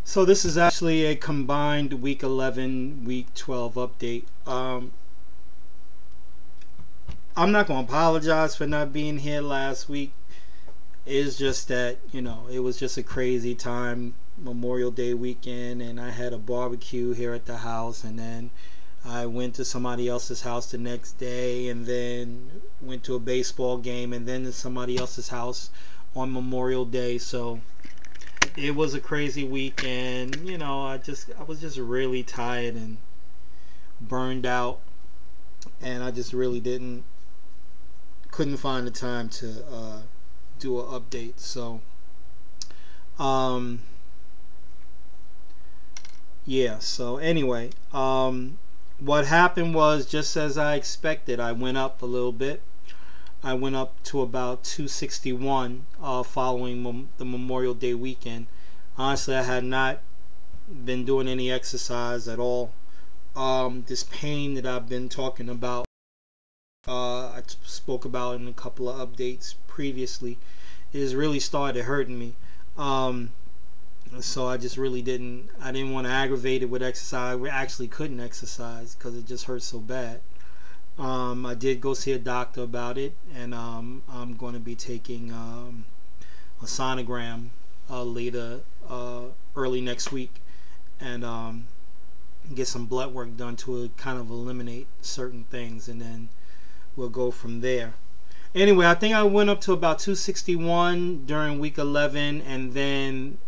So this is actually a combined week 11, week 12 update. I'm not going to apologize for not being here last week. It's just that, it was just a crazy time, Memorial Day weekend, and I had a barbecue here at the house, and then I went to somebody else's house the next day, and then went to a baseball game, and then to somebody else's house on Memorial Day. So it was a crazy week, and I was just really tired and burned out, and I just really couldn't find the time to do an update. So um yeah, so anyway, what happened was just as I expected. I went up a little bit. I went up to about 261 following the Memorial Day weekend. Honestly, I had not been doing any exercise at all. This pain that I've been talking about, I spoke about in a couple of updates previously, is really started hurting me. Um, so I just really I didn't want to aggravate it with exercise. We actually couldn't exercise because it just hurt so bad. I did go see a doctor about it, and I'm going to be taking a sonogram later, early next week, and get some blood work done to kind of eliminate certain things, and then we'll go from there. Anyway, I think I went up to about 261 during week 11, and then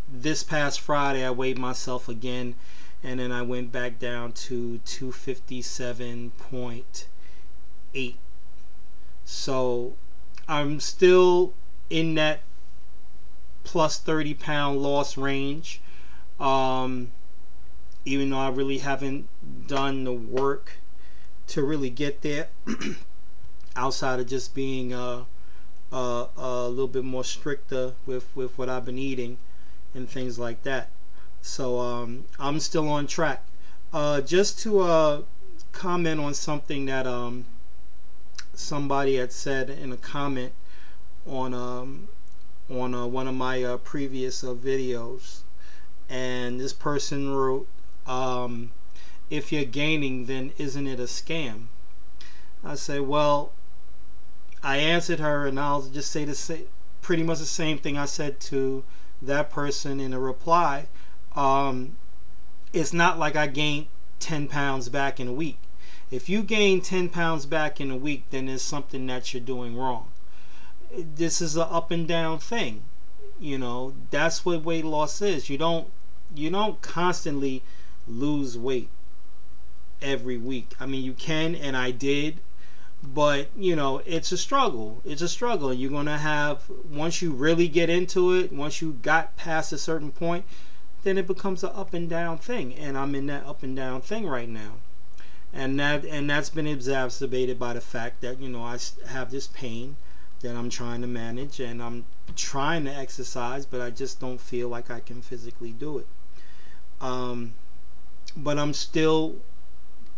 this past Friday I weighed myself again, and then I went back down to 257.8. So I'm still in that plus 30-pound loss range, um, even though I really haven't done the work to really get there outside of just being a little bit more stricter with what I've been eating and things like that. So I'm still on track. Just to comment on something that somebody had said in a comment on one of my previous videos, and this person wrote, "If you're gaining, then isn't it a scam?" I say, well, I answered her, and I'll just say pretty much the same thing I said to that person in a reply. It's not like I gained 10 pounds back in a week. If you gain 10 pounds back in a week, then there's something that you're doing wrong. This is an up and down thing. That's what weight loss is. You don't constantly lose weight every week. I mean, you can, and I did, but it's a struggle. It's a struggle. You're gonna have, once you really get into it, once you got past a certain point, then it becomes an up and down thing, and I'm in that up and down thing right now, and that's been exacerbated by the fact that I have this pain that I'm trying to manage, and I'm trying to exercise, but I just don't feel like I can physically do it. But I'm still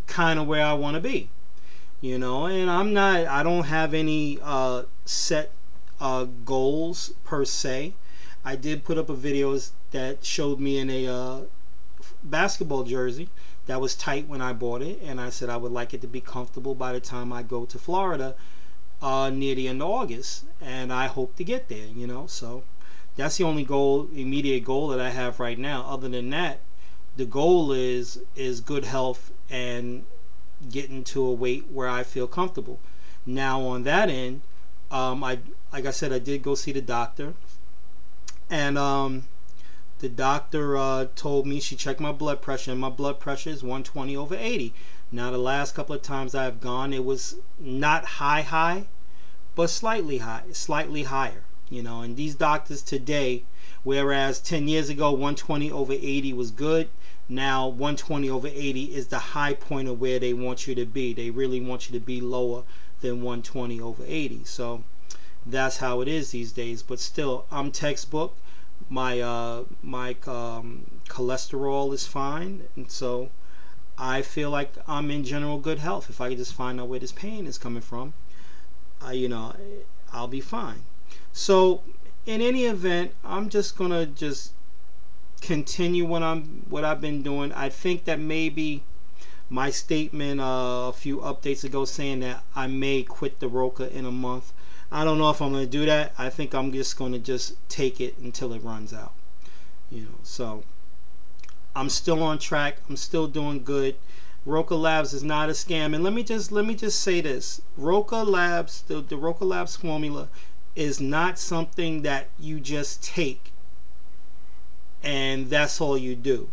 kind of where I want to be, and I don't have any set goals per se. I did put up a video that showed me in a basketball jersey that was tight when I bought it, and I said I would like it to be comfortable by the time I go to Florida near the end of August, and I hope to get there. So that's the only immediate goal that I have right now. Other than that, the goal is good health and getting to a weight where I feel comfortable. Now on that end, like I said, I did go see the doctor, and the doctor told me, she checked my blood pressure, and my blood pressure is 120 over 80. Now the last couple of times I've gone, it was not high, but slightly higher. And these doctors today, whereas 10 years ago 120 over 80 was good, now 120 over 80 is the high point of where they want you to be. They really want you to be lower than 120 over 80. So that's how it is these days. But still, I'm textbook. My cholesterol is fine, and so I feel like I'm in general good health. If I could just find out where this pain is coming from, I'll be fine. So in any event, I'm just gonna continue what I've been doing. I think that maybe my statement a few updates ago saying that I may quit the Roca in a month. I don't know if I'm going to do that. I think I'm just going to just take it until it runs out. So I'm still on track. I'm still doing good. Roca Labs is not a scam. And let me just say this. Roca Labs, the Roca Labs formula is not something that you just take and that's all you do.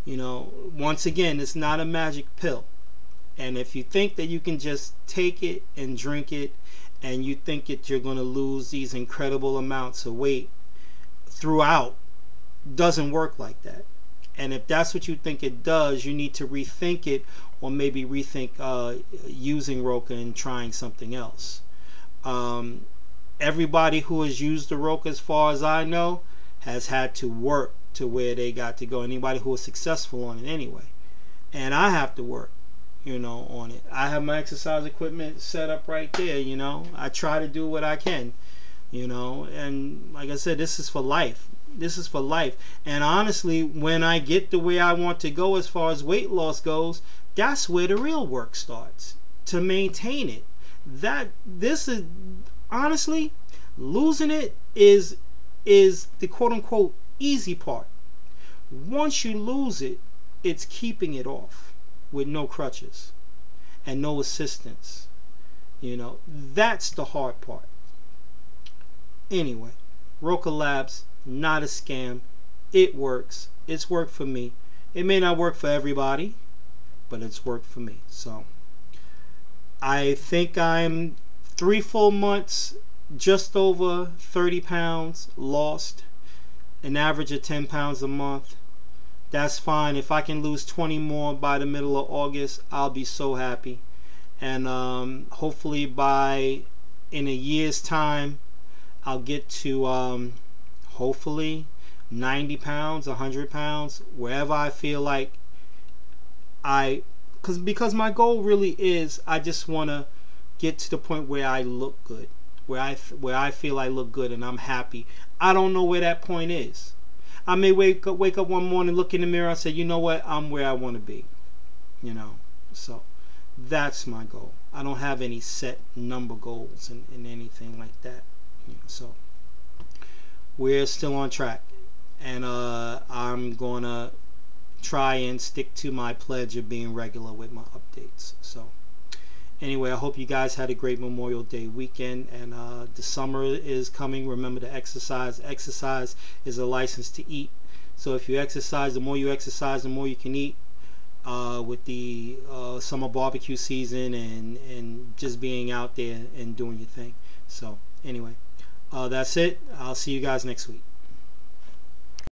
Once again, it's not a magic pill. And if you think that you can just take it and drink it and you think that you're going to lose these incredible amounts of weight throughout, doesn't work like that. And if that's what you think it does, you need to rethink it, or maybe rethink using Roca and trying something else. Everybody who has used the Roca, as far as I know, has had to work to where they got to go. Anybody who is successful on it anyway. And I have to work, on it. I have my exercise equipment set up right there, I try to do what I can, and like I said, this is for life. This is for life. And honestly, when I get the way I want to go as far as weight loss goes, that's where the real work starts. To maintain it. This is honestly, losing it is the quote unquote easy part. Once you lose it, it's keeping it off with no crutches and no assistance. That's the hard part. Anyway, Roca Labs, not a scam. It works. It's worked for me. It may not work for everybody, but it's worked for me. So I think I'm 3 full months, just over 30 pounds lost, an average of 10 pounds a month. That's fine. If I can lose 20 more by the middle of August, I'll be so happy. And hopefully in a year's time, I'll get to hopefully 90 pounds, 100 pounds, wherever I feel like because my goal really is, I just want to get to the point where I look good, where I feel I look good and I'm happy. I don't know where that point is. I may wake up one morning, look in the mirror and say, you know what, I'm where I want to be. So that's my goal. I don't have any set number goals in anything like that. So we're still on track, and I'm gonna try and stick to my pledge of being regular with my updates. So anyway, I hope you guys had a great Memorial Day weekend, and the summer is coming. Remember to exercise. Exercise is a license to eat. So if you exercise, the more you exercise, the more you can eat. With the summer barbecue season and just being out there and doing your thing. So anyway, that's it. I'll see you guys next week.